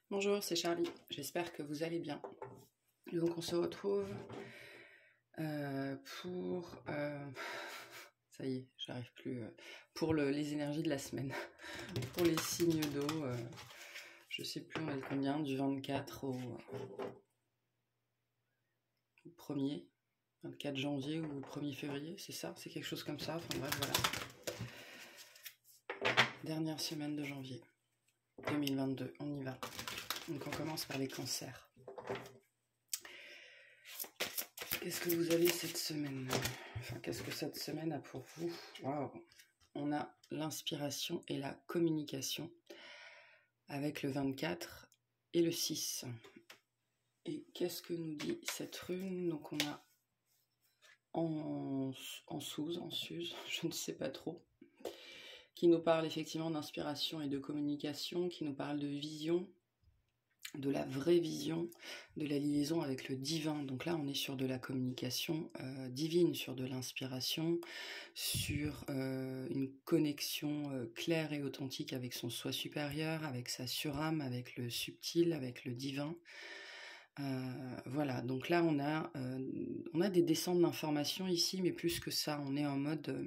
Bonjour, c'est Charlie. J'espère que vous allez bien. Donc on se retrouve pour... ça y est, j'arrive plus. Pour les énergies de la semaine. Pour les signes d'eau. Je sais plus on est combien, du 24 au 1er. 24 janvier ou 1er février, c'est ça? C'est quelque chose comme ça. Enfin bref, voilà. Dernière semaine de janvier 2022. On y va. Donc on commence par les cancers. Qu'est-ce que vous avez cette semaine? Enfin, qu'est-ce que cette semaine a pour vous? Waouh! On a l'inspiration et la communication avec le 24 et le 6. Et qu'est-ce que nous dit cette rune? Donc on a en Suse, je ne sais pas trop, qui nous parle effectivement d'inspiration et de communication, qui nous parle de vision, de la vraie vision, de la liaison avec le divin. Donc là on est sur de la communication divine, sur de l'inspiration, sur une connexion claire et authentique avec son soi supérieur, avec sa surâme, avec le subtil, avec le divin. Voilà, donc là on a des descentes d'informations ici, mais plus que ça, on est en mode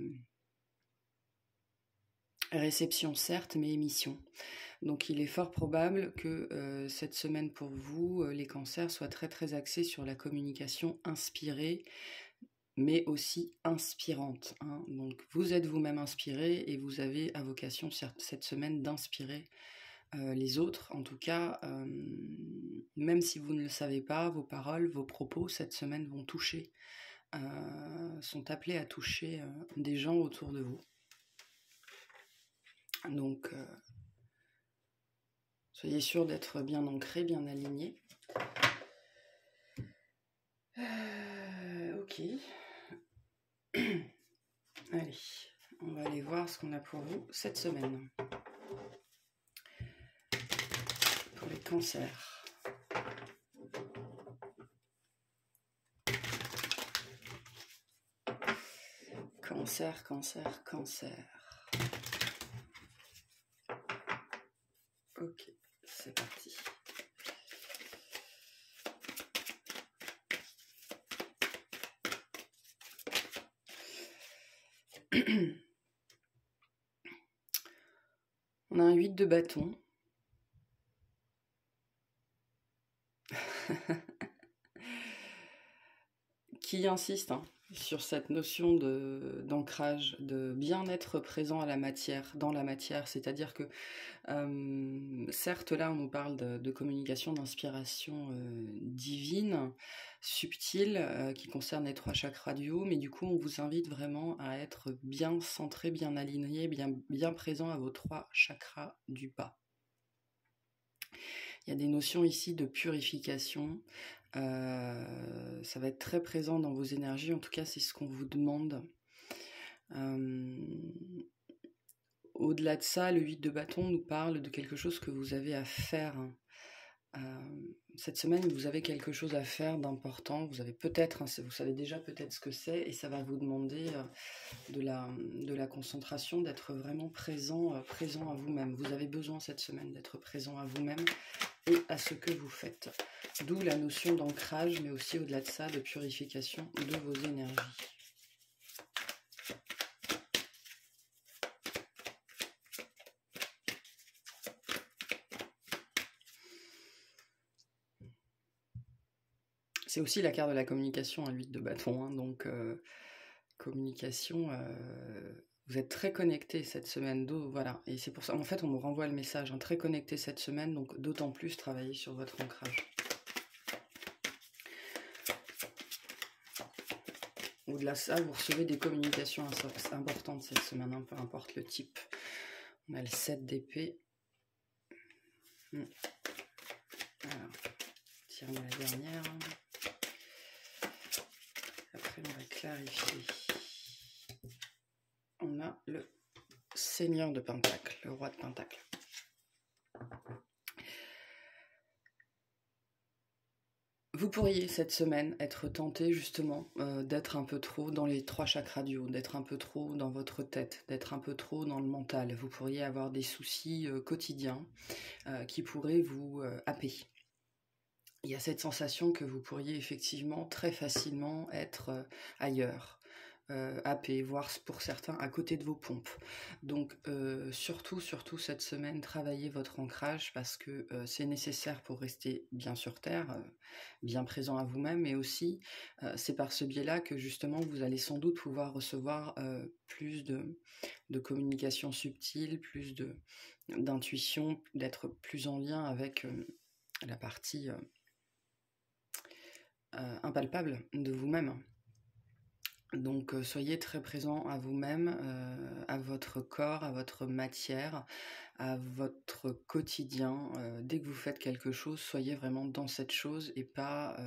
réception certes, mais émission. Donc il est fort probable que cette semaine pour vous, les cancers, soient très très axés sur la communication inspirée, mais aussi inspirante. Hein. Donc vous êtes vous-même inspiré et vous avez à vocation cette semaine d'inspirer les autres. En tout cas, même si vous ne le savez pas, vos paroles, vos propos cette semaine vont toucher, sont appelés à toucher des gens autour de vous. Donc soyez sûr d'être bien ancré, bien aligné. Ok. Allez, on va aller voir ce qu'on a pour vous cette semaine. Pour les cancers. Cancer, cancer, cancer. Ok, c'est parti. On a un 8 de bâton. Qui insiste sur cette notion d'ancrage, de bien être présent à la matière, dans la matière, c'est-à-dire que certes là on nous parle de communication, d'inspiration divine, subtile, qui concerne les 3 chakras du haut, mais du coup on vous invite vraiment à être bien centré, bien aligné, bien présent à vos 3 chakras du bas. Il y a des notions ici de purification, ça va être très présent dans vos énergies, en tout cas c'est ce qu'on vous demande. Au-delà de ça, le 8 de bâton nous parle de quelque chose que vous avez à faire. Cette semaine, vous avez quelque chose à faire d'important, vous avez peut-être, vous savez déjà peut-être ce que c'est, et ça va vous demander de la concentration, d'être vraiment présent à vous-même. Vous avez besoin cette semaine d'être présent à vous-même et à ce que vous faites. D'où la notion d'ancrage, mais aussi au-delà de ça, de purification de vos énergies. C'est aussi la carte de la communication, à 8 de bâton, hein, donc communication, vous êtes très connecté cette semaine, voilà, et c'est pour ça, en fait on me renvoie le message, hein, très connecté cette semaine, donc d'autant plus travailler sur votre ancrage. Au-delà de ça, vous recevez des communications importantes cette semaine, hein, peu importe le type. On a le 7 d'épée. Alors, tirons la dernière. Après, on va clarifier. On a le Seigneur de Pentacle, le Roi de Pentacle. Vous pourriez cette semaine être tenté justement d'être un peu trop dans les 3 chakras du haut, d'être un peu trop dans votre tête, d'être un peu trop dans le mental. Vous pourriez avoir des soucis quotidiens qui pourraient vous happer. Il y a cette sensation que vous pourriez effectivement très facilement être ailleurs, happé, voire pour certains à côté de vos pompes. Donc surtout cette semaine, travaillez votre ancrage parce que c'est nécessaire pour rester bien sur Terre, bien présent à vous-même, et aussi c'est par ce biais-là que justement vous allez sans doute pouvoir recevoir plus de communication subtile, plus d'intuition, d'être plus en lien avec la partie impalpable de vous-même. Donc soyez très présent à vous-même, à votre corps, à votre matière, à votre quotidien. Dès que vous faites quelque chose, soyez vraiment dans cette chose et pas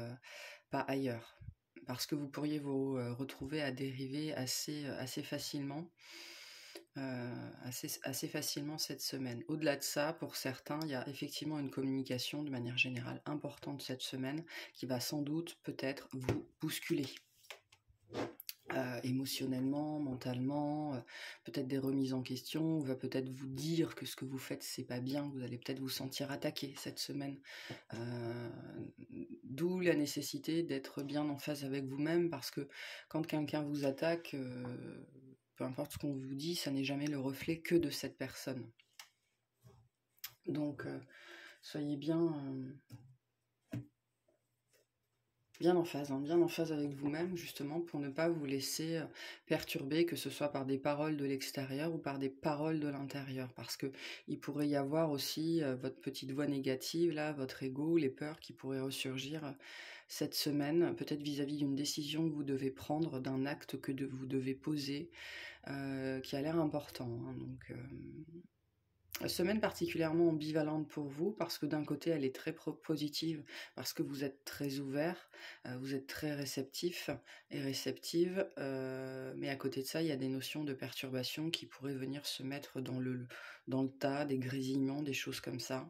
ailleurs. Parce que vous pourriez vous retrouver à dériver assez facilement. Assez facilement cette semaine. Au-delà de ça, pour certains, il y a effectivement une communication de manière générale importante cette semaine qui va sans doute peut-être vous bousculer. Émotionnellement, mentalement, peut-être des remises en question, on va peut-être vous dire que ce que vous faites c'est pas bien, vous allez peut-être vous sentir attaqué cette semaine. D'où la nécessité d'être bien en phase avec vous-même, parce que quand quelqu'un vous attaque, peu importe ce qu'on vous dit, ça n'est jamais le reflet que de cette personne. Donc soyez bien en phase avec vous-même, justement, pour ne pas vous laisser perturber, que ce soit par des paroles de l'extérieur ou par des paroles de l'intérieur, parce que il pourrait y avoir aussi votre petite voix négative, là, votre ego, les peurs qui pourraient ressurgir cette semaine, peut-être vis-à-vis d'une décision que vous devez prendre, d'un acte que vous devez poser, qui a l'air important, hein, donc... Semaine particulièrement ambivalente pour vous, parce que d'un côté elle est très positive, parce que vous êtes très ouvert, vous êtes très réceptif et réceptive, mais à côté de ça il y a des notions de perturbation qui pourraient venir se mettre dans le tas, des grésillements, des choses comme ça.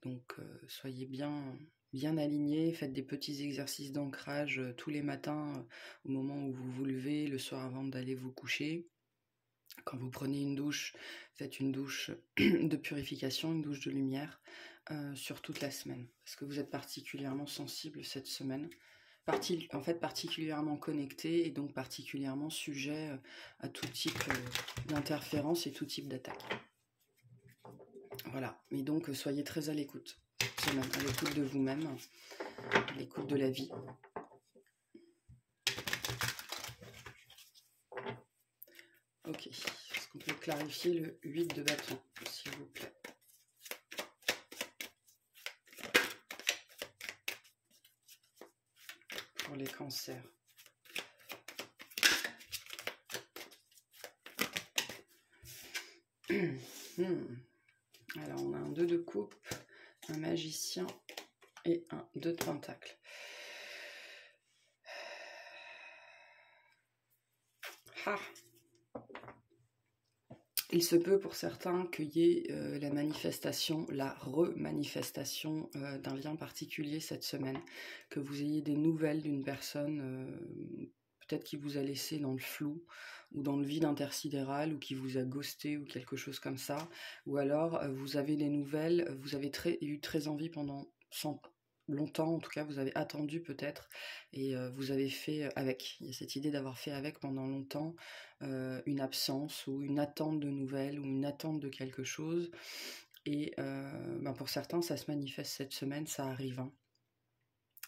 Donc soyez bien alignés, faites des petits exercices d'ancrage tous les matins au moment où vous vous levez, le soir avant d'aller vous coucher. Quand vous prenez une douche, faites une douche de purification, une douche de lumière sur toute la semaine. Parce que vous êtes particulièrement sensible cette semaine, particulièrement connecté et donc particulièrement sujet à tout type d'interférence et tout type d'attaque. Voilà, et donc soyez très à l'écoute, à l'écoute de vous-même, à l'écoute de la vie. Ok, est-ce qu'on peut clarifier le 8 de bâton, s'il vous plaît? Pour les cancers. Alors, on a un 2 de coupe, un magicien et un 2 de pentacle. Ah! Il se peut pour certains qu'il y ait la manifestation, la remanifestation d'un lien particulier cette semaine, que vous ayez des nouvelles d'une personne peut-être qui vous a laissé dans le flou ou dans le vide intersidéral ou qui vous a ghosté ou quelque chose comme ça, ou alors vous avez des nouvelles, vous avez eu très envie pendant longtemps, en tout cas vous avez attendu peut-être et vous avez fait avec. Il y a cette idée d'avoir fait avec pendant longtemps une absence ou une attente de nouvelles ou une attente de quelque chose, et pour certains ça se manifeste cette semaine, ça arrive, hein.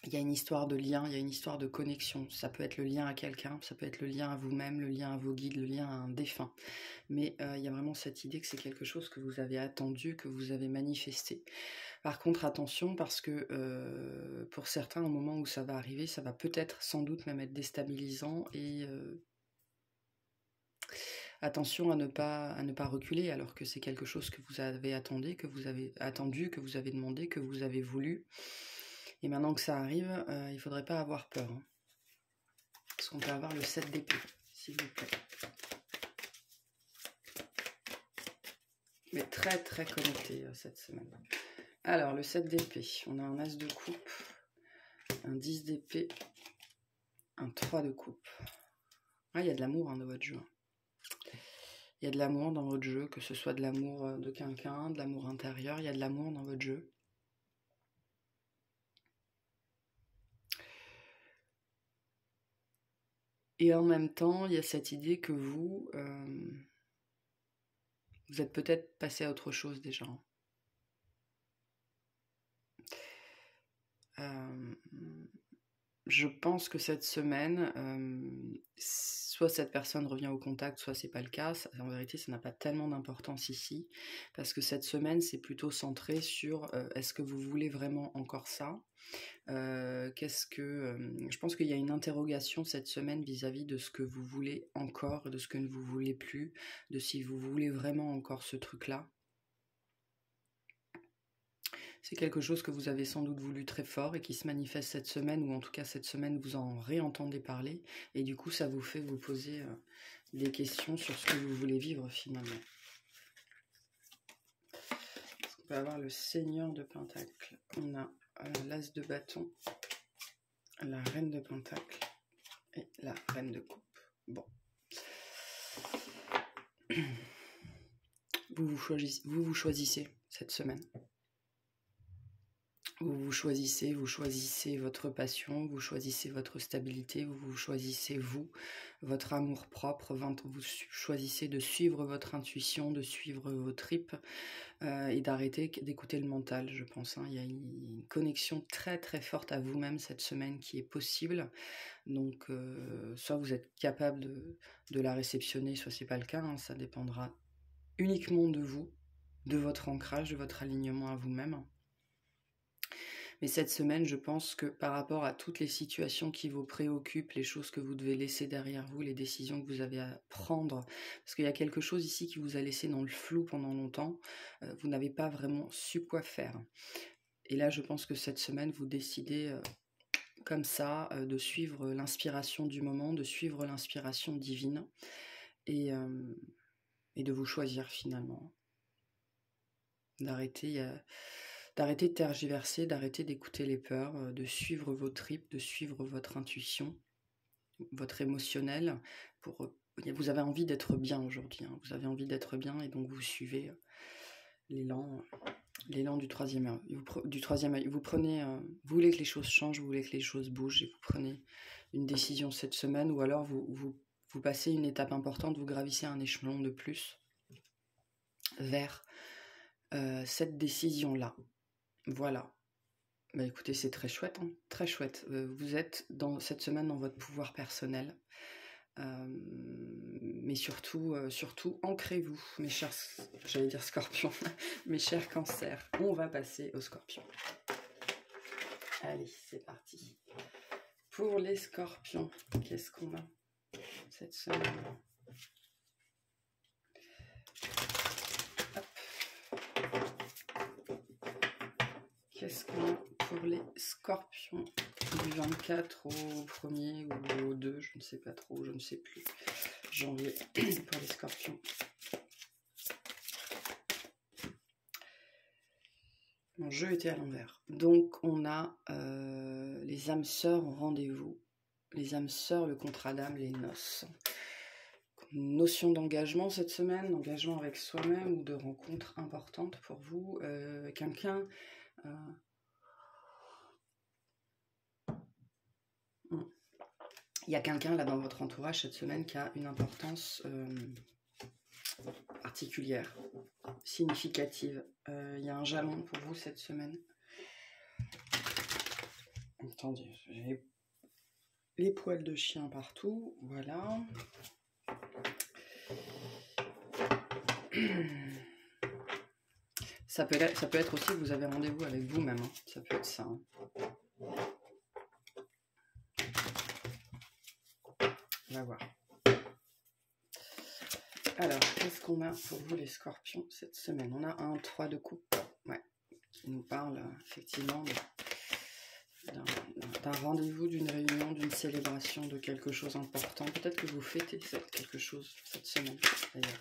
Il y a une histoire de lien, il y a une histoire de connexion. Ça peut être le lien à quelqu'un, ça peut être le lien à vous-même, le lien à vos guides, le lien à un défunt. Mais il y a vraiment cette idée que c'est quelque chose que vous avez attendu, que vous avez manifesté. Par contre, attention, parce que pour certains, au moment où ça va arriver, ça va peut-être sans doute même être déstabilisant, et attention à ne pas reculer, alors que c'est quelque chose que vous avez attendu, que vous avez demandé, que vous avez voulu. Et maintenant que ça arrive, il ne faudrait pas avoir peur, hein. Parce qu'on peut avoir le 7 d'épée, s'il vous plaît. Mais très très connecté cette semaine. Alors, le 7 d'épée. On a un as de coupe, un 10 d'épée, un 3 de coupe. Ah, il y a de l'amour dans votre jeu. Il y a de l'amour dans votre jeu, que ce soit de l'amour de quelqu'un, de l'amour intérieur, il y a de l'amour dans votre jeu. Et en même temps, il y a cette idée que vous êtes peut-être passé à autre chose déjà. Je pense que cette semaine, soit cette personne revient au contact, soit c'est pas le cas. En vérité, ça n'a pas tellement d'importance ici, parce que cette semaine, c'est plutôt centré sur est-ce que vous voulez vraiment encore ça ? Je pense qu'il y a une interrogation cette semaine vis-à-vis de ce que vous voulez encore, de ce que vous ne voulez plus, de si vous voulez vraiment encore ce truc-là. C'est quelque chose que vous avez sans doute voulu très fort et qui se manifeste cette semaine, ou en tout cas cette semaine vous en réentendez parler, et du coup ça vous fait vous poser des questions sur ce que vous voulez vivre finalement. On peut avoir le Seigneur de Pentacle, on a l'As de bâton, la Reine de Pentacle et la Reine de Coupe. Bon. Vous vous choisissez cette semaine. Vous choisissez votre passion, vous choisissez votre stabilité, vous choisissez votre amour propre, vous choisissez de suivre votre intuition, de suivre vos tripes et d'arrêter d'écouter le mental, je pense. Il y a une connexion très très forte à vous-même cette semaine qui est possible. Donc soit vous êtes capable de la réceptionner, soit c'est pas le cas, ça dépendra uniquement de vous, de votre ancrage, de votre alignement à vous-même. Mais cette semaine, je pense que par rapport à toutes les situations qui vous préoccupent, les choses que vous devez laisser derrière vous, les décisions que vous avez à prendre, parce qu'il y a quelque chose ici qui vous a laissé dans le flou pendant longtemps, vous n'avez pas vraiment su quoi faire. Et là, je pense que cette semaine, vous décidez comme ça de suivre l'inspiration du moment, de suivre l'inspiration divine et de vous choisir finalement. D'arrêter de tergiverser, d'arrêter d'écouter les peurs, de suivre vos tripes, de suivre votre intuition, votre émotionnel. Vous avez envie d'être bien aujourd'hui, hein, vous avez envie d'être bien et donc vous suivez l'élan du troisième œil. Vous voulez que les choses changent, vous voulez que les choses bougent et vous prenez une décision cette semaine, ou alors vous passez une étape importante, vous gravissez un échelon de plus vers cette décision-là. Voilà. Bah écoutez, c'est très chouette, hein, très chouette. Vous êtes cette semaine dans votre pouvoir personnel. Mais surtout, ancrez-vous, mes chers, j'allais dire scorpions, mes chers cancers. On va passer aux scorpions. Allez, c'est parti. Pour les scorpions, qu'est-ce qu'on a cette semaine ? Qu'est-ce qu'on a pour les scorpions du 24 au 1er ou au 2, je ne sais pas trop, je ne sais plus, janvier pour les scorpions. Mon jeu était à l'envers. Donc on a les âmes sœurs au rendez-vous, les âmes sœurs, le contrat d'âme, les noces. Notion d'engagement cette semaine, d'engagement avec soi-même ou de rencontre importante pour vous, quelqu'un... Il y a quelqu'un là dans votre entourage cette semaine qui a une importance particulière, significative. Il y a un jalon pour vous cette semaine. Attendez, j'ai les poils de chien partout, voilà. Ça peut être aussi que vous avez rendez-vous avec vous-même, hein. Ça peut être ça. Hein. On va voir. Alors, qu'est-ce qu'on a pour vous les scorpions cette semaine ? On a un 3 de coupe, ouais, qui nous parle effectivement d'un rendez-vous, d'une réunion, d'une célébration, de quelque chose d'important. Peut-être que vous fêtez quelque chose cette semaine, d'ailleurs.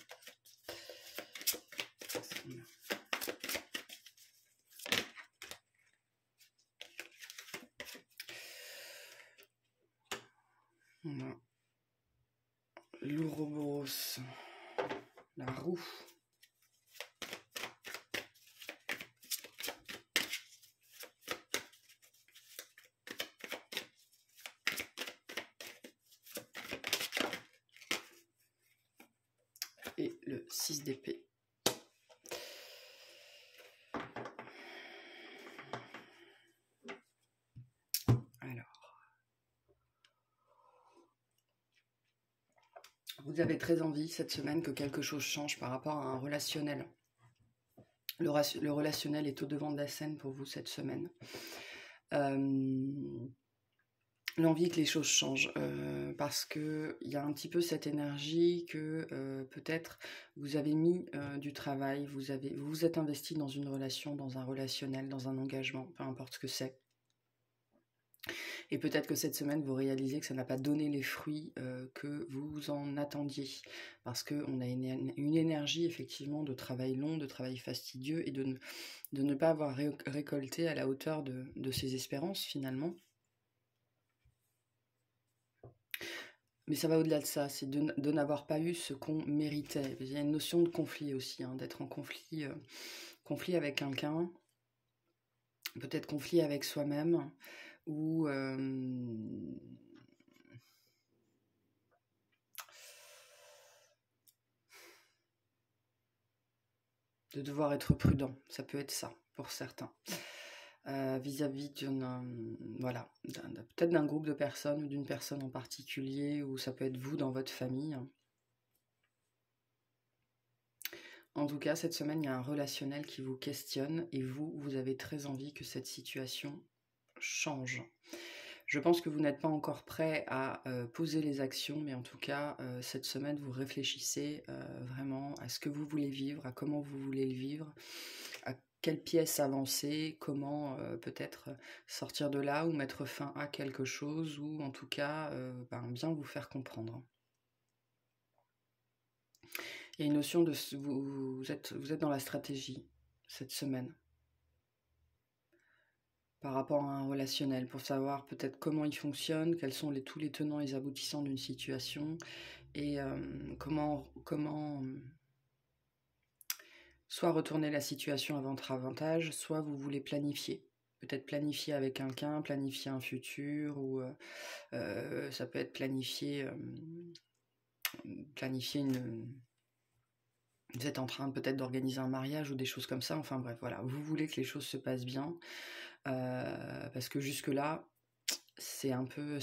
Ouroboros, la roue. Et le 6 d'épée. Vous avez très envie cette semaine que quelque chose change par rapport à un relationnel. Le relationnel est au devant de la scène pour vous cette semaine. L'envie que les choses changent, parce qu'il y a un petit peu cette énergie que peut-être vous avez mis du travail, vous vous êtes investi dans une relation, dans un relationnel, dans un engagement, peu importe ce que c'est. Et peut-être que cette semaine, vous réalisez que ça n'a pas donné les fruits que vous en attendiez. Parce qu'on a une énergie, effectivement, de travail long, de travail fastidieux, et de ne pas avoir récolté à la hauteur de ses espérances, finalement. Mais ça va au-delà de ça, c'est de n'avoir pas eu ce qu'on méritait. Il y a une notion de conflit aussi, hein, d'être en conflit avec quelqu'un, peut-être conflit avec soi-même, ou de devoir être prudent, ça peut être ça pour certains, vis-à-vis peut-être d'un groupe de personnes ou d'une personne en particulier, ou ça peut être vous dans votre famille. En tout cas, cette semaine, il y a un relationnel qui vous questionne et vous avez très envie que cette situation change. Je pense que vous n'êtes pas encore prêt à poser les actions, mais en tout cas, cette semaine, vous réfléchissez vraiment à ce que vous voulez vivre, à comment vous voulez le vivre, à quelle pièce avancer, comment peut-être sortir de là ou mettre fin à quelque chose, ou en tout cas, bien vous faire comprendre. Il y a une notion de... Vous êtes dans la stratégie cette semaine par rapport à un relationnel, pour savoir peut-être comment il fonctionne, quels sont tous les tenants et les aboutissants d'une situation, et comment soit retourner la situation à votre avantage, soit vous voulez planifier. Peut-être planifier avec quelqu'un, planifier un futur, ou ça peut être planifier une... Vous êtes en train peut-être d'organiser un mariage ou des choses comme ça. Enfin bref, voilà. Vous voulez que les choses se passent bien. Parce que jusque-là, c'était un peu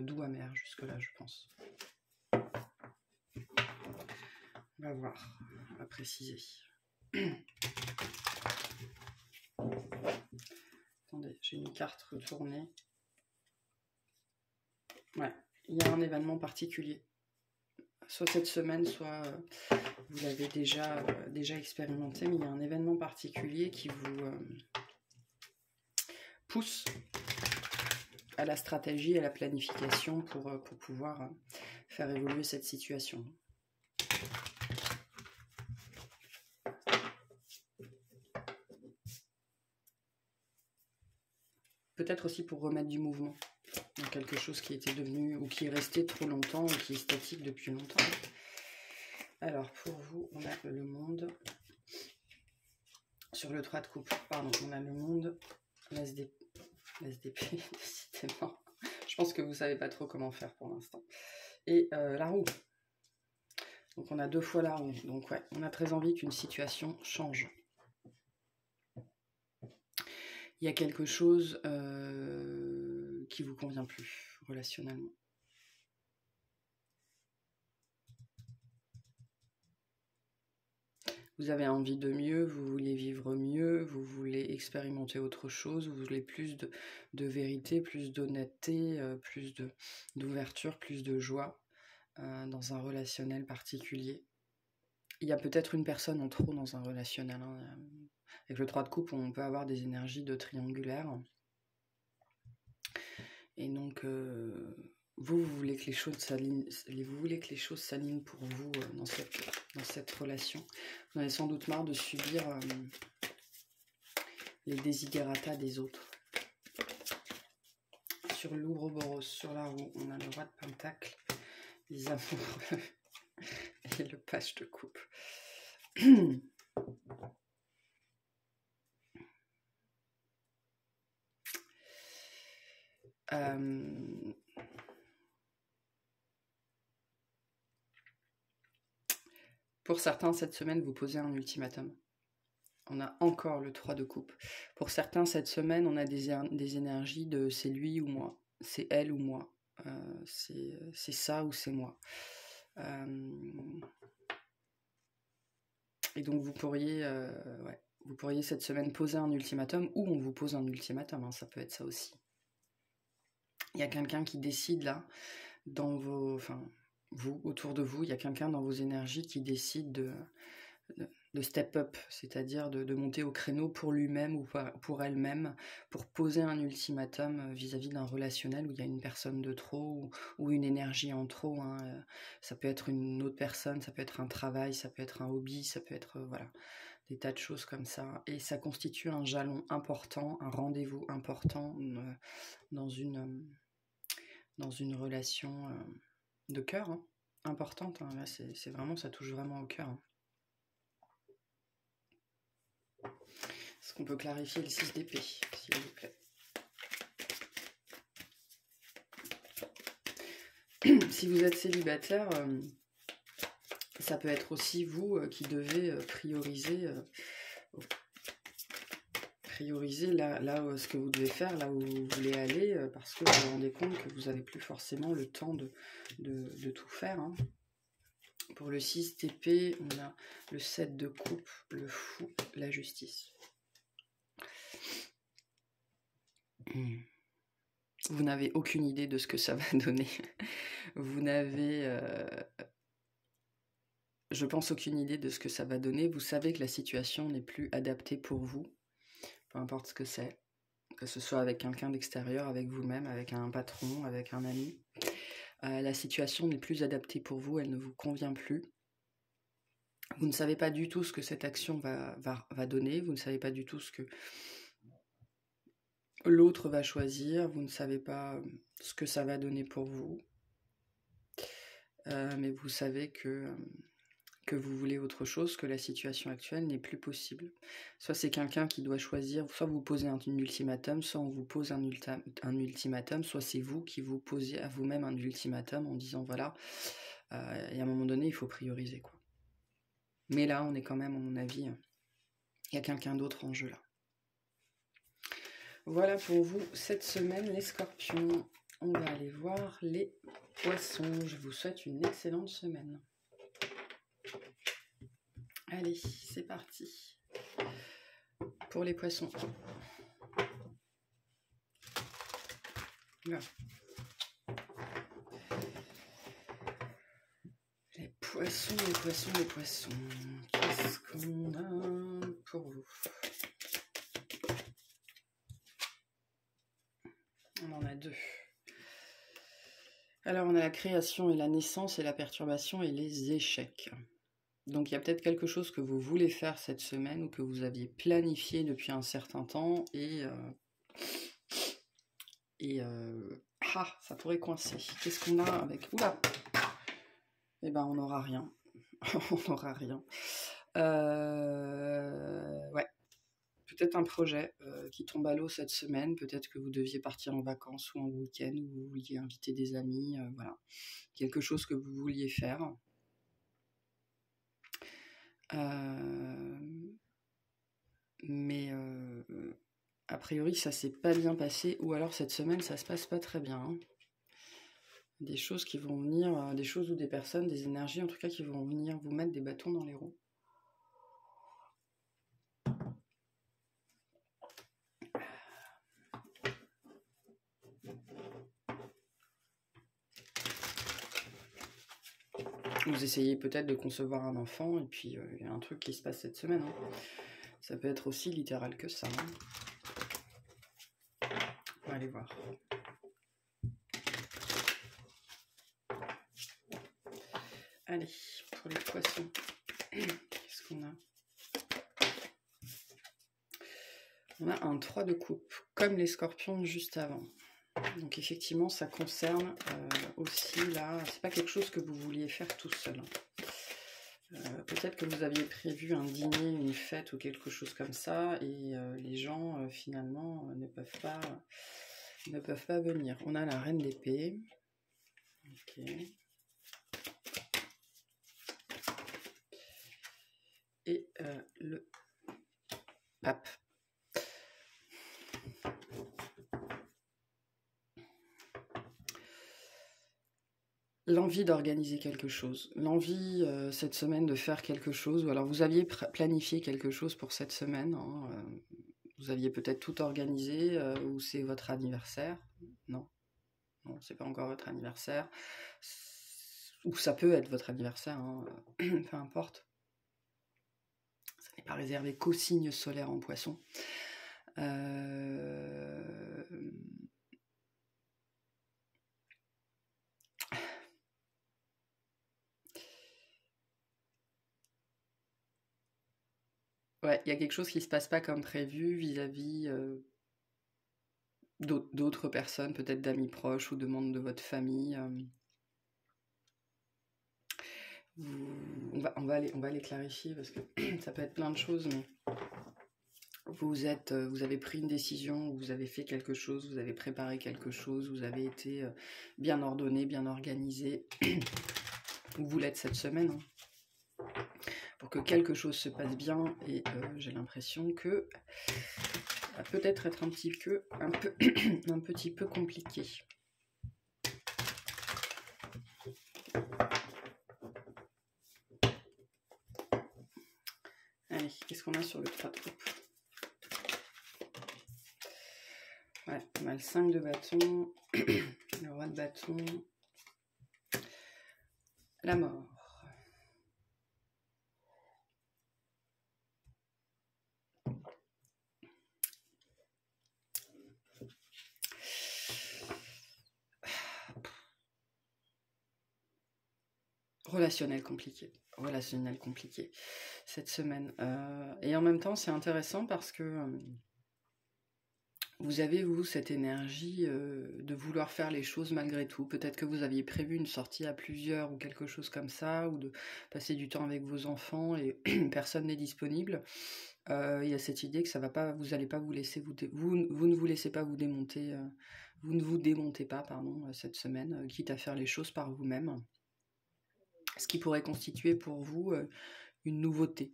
doux amer jusque-là, je pense. On va voir, on va préciser. Attendez, j'ai une carte retournée. Ouais, il y a un événement particulier. Soit cette semaine, soit vous l'avez déjà expérimenté, mais il y a un événement particulier qui vous pousse à la stratégie et à la planification pour pouvoir faire évoluer cette situation. Peut-être aussi pour remettre du mouvement dans quelque chose qui était devenu ou qui est resté trop longtemps ou qui est statique depuis longtemps. Alors pour vous, on a le monde. Sur le 3 de coupe, pardon, on a le monde, l'ASDP, décidément. Je pense que vous ne savez pas trop comment faire pour l'instant. Et la roue. Donc on a 2 fois la roue. Donc ouais, on a très envie qu'une situation change. Il y a quelque chose qui ne vous convient plus relationnellement. Vous avez envie de mieux, vous voulez vivre mieux, vous voulez expérimenter autre chose, vous voulez plus de vérité, plus d'honnêteté, plus d'ouverture, plus de joie dans un relationnel particulier. Il y a peut-être une personne en trop dans un relationnel. Hein. Avec le 3 de coupe, on peut avoir des énergies de triangulaire. Et donc... Vous voulez que les choses s'alignent, pour vous dans cette relation. Vous en avez sans doute marre de subir les desiderata des autres. Sur l'Ouroboros, sur la roue, on a le roi de Pentacle, les amoureux, Et le page de coupe. Pour certains, cette semaine, vous posez un ultimatum. On a encore le 3 de coupe. Pour certains, cette semaine, on a des énergies de c'est lui ou moi, c'est elle ou moi, c'est ça ou c'est moi. Et donc vous pourriez cette semaine poser un ultimatum, ou on vous pose un ultimatum, hein, ça peut être ça aussi. Il y a quelqu'un qui décide là, dans vos... Enfin, vous, autour de vous, il y a quelqu'un dans vos énergies qui décide de step up, c'est-à-dire de monter au créneau pour lui-même ou pour elle-même, pour poser un ultimatum vis-à-vis d'un relationnel où il y a une personne de trop ou une énergie en trop. Hein. Ça peut être une autre personne, ça peut être un travail, ça peut être un hobby, ça peut être voilà, des tas de choses comme ça. Et ça constitue un jalon important, un rendez-vous important dans une relation de cœur, hein, importante. Hein. Là, c'est vraiment, ça touche vraiment au cœur. Hein. Est-ce qu'on peut clarifier le 6 d'épée, s'il vous plaît? Si vous êtes célibataire, ça peut être aussi vous qui devez prioriser là ce que vous devez faire, là où vous voulez aller, parce que vous vous rendez compte que vous n'avez plus forcément le temps de tout faire. Hein. Pour le 6 d'épée, on a le 7 de coupe, le fou, la justice. Vous n'avez aucune idée de ce que ça va donner. Vous n'avez, je pense, aucune idée de ce que ça va donner. Vous savez que la situation n'est plus adaptée pour vous, peu importe ce que c'est, que ce soit avec quelqu'un d'extérieur, avec vous-même, avec un patron, avec un ami. La situation n'est plus adaptée pour vous, elle ne vous convient plus. Vous ne savez pas du tout ce que cette action va donner, vous ne savez pas du tout ce que l'autre va choisir, vous ne savez pas ce que ça va donner pour vous. Mais vous savez que vous voulez autre chose, que la situation actuelle n'est plus possible. Soit c'est quelqu'un qui doit choisir, soit vous posez un ultimatum, soit on vous pose un ultimatum, soit c'est vous qui vous posez à vous-même un ultimatum en disant voilà, et à un moment donné, il faut prioriser, quoi. Mais là, on est quand même, à mon avis, il y a quelqu'un d'autre en jeu là. Voilà pour vous cette semaine, les scorpions. On va aller voir les poissons. Je vous souhaite une excellente semaine. Allez, c'est parti. Pour les poissons. Voilà. Les poissons, les poissons, les poissons. Qu'est-ce qu'on a pour vous? On en a deux. Alors, on a la création et la naissance et la perturbation et les échecs. Donc, il y a peut-être quelque chose que vous voulez faire cette semaine ou que vous aviez planifié depuis un certain temps et ça pourrait coincer. Qu'est-ce qu'on a avec... Oula! Eh ben, on n'aura rien. On n'aura rien. Ouais. Peut-être un projet qui tombe à l'eau cette semaine. Peut-être que vous deviez partir en vacances ou en week-end, ou vous vouliez inviter des amis. Voilà. Quelque chose que vous vouliez faire. Mais a priori, ça s'est pas bien passé. Ou alors cette semaine, ça se passe pas très bien. Hein. Des choses qui vont venir, des choses ou des personnes, des énergies en tout cas qui vont venir vous mettre des bâtons dans les roues. Vous essayez peut-être de concevoir un enfant et puis il y a un truc qui se passe cette semaine. Hein. Ça peut être aussi littéral que ça. Hein. On va aller voir. Allez, pour les poissons, qu'est-ce qu'on a? On a un 3 de coupe, comme les scorpions juste avant. Donc effectivement, ça concerne aussi là, c'est pas quelque chose que vous vouliez faire tout seul. Hein. Peut-être que vous aviez prévu un dîner, une fête ou quelque chose comme ça, et les gens finalement ne peuvent pas venir. On a la reine d'épée. Ok. Et le pape. L'envie d'organiser quelque chose, l'envie cette semaine de faire quelque chose, ou alors vous aviez planifié quelque chose pour cette semaine, hein, vous aviez peut-être tout organisé, ou c'est votre anniversaire, non, non, c'est pas encore votre anniversaire, ou ça peut être votre anniversaire, hein, peu importe, ça n'est pas réservé qu'aux signes solaires en Poisson. Ouais, il y a quelque chose qui se passe pas comme prévu vis-à-vis d'autres personnes, peut-être d'amis proches ou de membres de votre famille. On va les clarifier parce que ça peut être plein de choses, mais vous avez pris une décision, vous avez fait quelque chose, vous avez préparé quelque chose, vous avez été bien ordonné, bien organisé, ou vous l'êtes cette semaine, hein, pour que quelque chose se passe bien, et j'ai l'impression que ça va peut-être être un petit peu compliqué. Allez, qu'est-ce qu'on a sur le 3 de coupe? Ouais, on a le 5 de bâton, le roi de bâton, la mort. Relationnel compliqué cette semaine. Et en même temps, c'est intéressant parce que vous avez, vous, cette énergie de vouloir faire les choses malgré tout. Peut-être que vous aviez prévu une sortie à plusieurs ou quelque chose comme ça, ou de passer du temps avec vos enfants et personne n'est disponible. Il y a cette idée que ça va pas, vous allez pas vous laisser vous ne vous laissez pas vous démonter, vous ne vous démontez pas, pardon, cette semaine, quitte à faire les choses par vous-même. Ce qui pourrait constituer pour vous une nouveauté.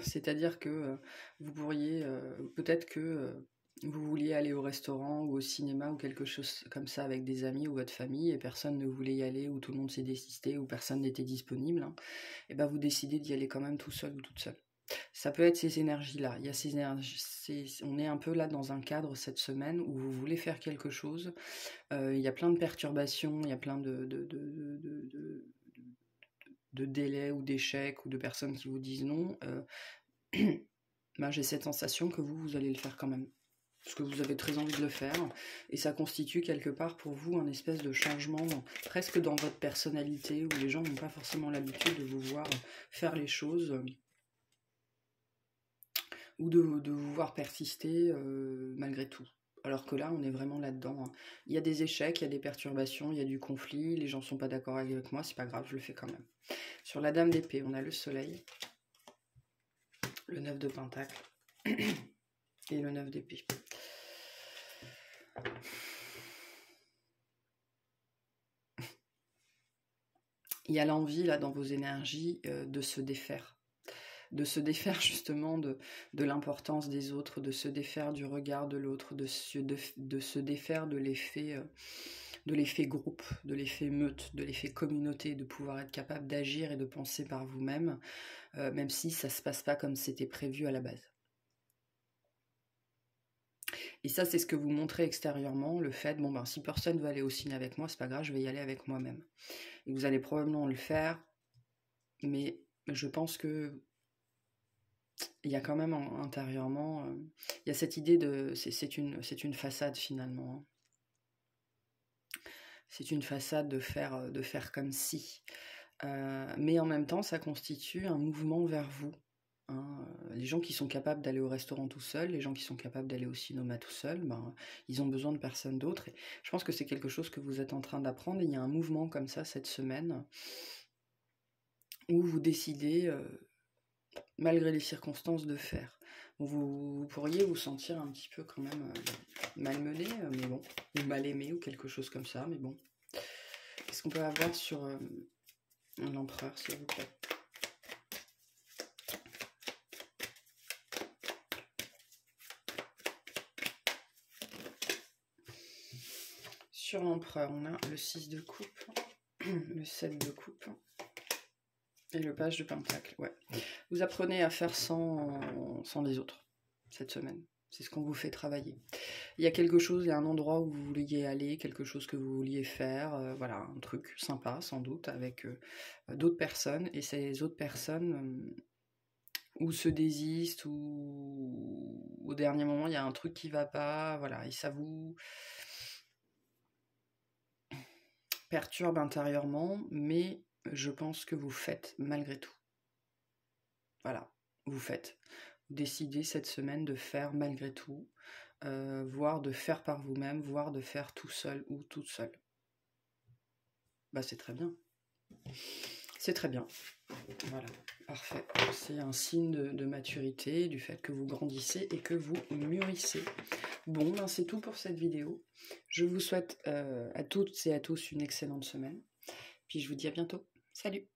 C'est-à-dire que vous pourriez, peut-être que vous vouliez aller au restaurant ou au cinéma ou quelque chose comme ça avec des amis ou votre famille, et personne ne voulait y aller, ou tout le monde s'est désisté, ou personne n'était disponible, hein, et ben vous décidez d'y aller quand même tout seul ou toute seule. Ça peut être ces énergies-là. Il y a ces énergies, on est un peu là dans un cadre cette semaine où vous voulez faire quelque chose. Il y a plein de perturbations, il y a plein de délais ou d'échecs ou de personnes qui vous disent non. Ben, j'ai cette sensation que vous allez le faire quand même. Parce que vous avez très envie de le faire. Et ça constitue quelque part pour vous un espèce de changement, presque dans votre personnalité, où les gens n'ont pas forcément l'habitude de vous voir faire les choses, ou de vous voir persister malgré tout. Alors que là, on est vraiment là-dedans, hein. Il y a des échecs, il y a des perturbations, il y a du conflit, les gens ne sont pas d'accord avec moi, c'est pas grave, je le fais quand même. Sur la dame d'épée, on a le soleil, le 9 de pentacle et le 9 d'épée. Il y a l'envie là dans vos énergies de se défaire. De se défaire justement de l'importance des autres, de se défaire du regard de l'autre, de se défaire de l'effet groupe, de l'effet meute, de l'effet communauté, de pouvoir être capable d'agir et de penser par vous-même, même si ça ne se passe pas comme c'était prévu à la base. Et ça, c'est ce que vous montrez extérieurement, le fait, bon ben, si personne veut aller au ciné avec moi, c'est pas grave, je vais y aller avec moi-même. Et vous allez probablement le faire, mais je pense que il y a quand même intérieurement, il y a cette idée de, c'est une façade finalement, hein. C'est une façade de faire comme si. Mais en même temps, ça constitue un mouvement vers vous, hein. Les gens qui sont capables d'aller au restaurant tout seuls, les gens qui sont capables d'aller au cinéma tout seuls, ben, ils ont besoin de personne d'autre. Et je pense que c'est quelque chose que vous êtes en train d'apprendre, et il y a un mouvement comme ça cette semaine ou vous décidez, malgré les circonstances, de faire. Vous pourriez vous sentir un petit peu quand même malmené, mais bon, ou mal aimé, ou quelque chose comme ça, mais bon. Qu'est-ce qu'on peut avoir sur l'empereur, s'il vous plaît? Sur l'empereur, on a le 6 de coupe, le 7 de coupe, et le page de pentacle. Ouais. Vous apprenez à faire sans les autres, cette semaine. C'est ce qu'on vous fait travailler. Il y a quelque chose, il y a un endroit où vous vouliez aller, quelque chose que vous vouliez faire, voilà, un truc sympa, sans doute, avec d'autres personnes, et ces autres personnes ou se désistent, ou au dernier moment, il y a un truc qui va pas, voilà, et ça vous perturbe intérieurement, mais je pense que vous faites malgré tout. Voilà, vous faites. Vous décidez cette semaine de faire malgré tout, voire de faire par vous-même, voire de faire tout seul ou toute seule. Bah c'est très bien. C'est très bien. Voilà, parfait. C'est un signe de maturité, du fait que vous grandissez et que vous mûrissez. Bon, ben c'est tout pour cette vidéo. Je vous souhaite à toutes et à tous une excellente semaine. Puis je vous dis à bientôt. Salut!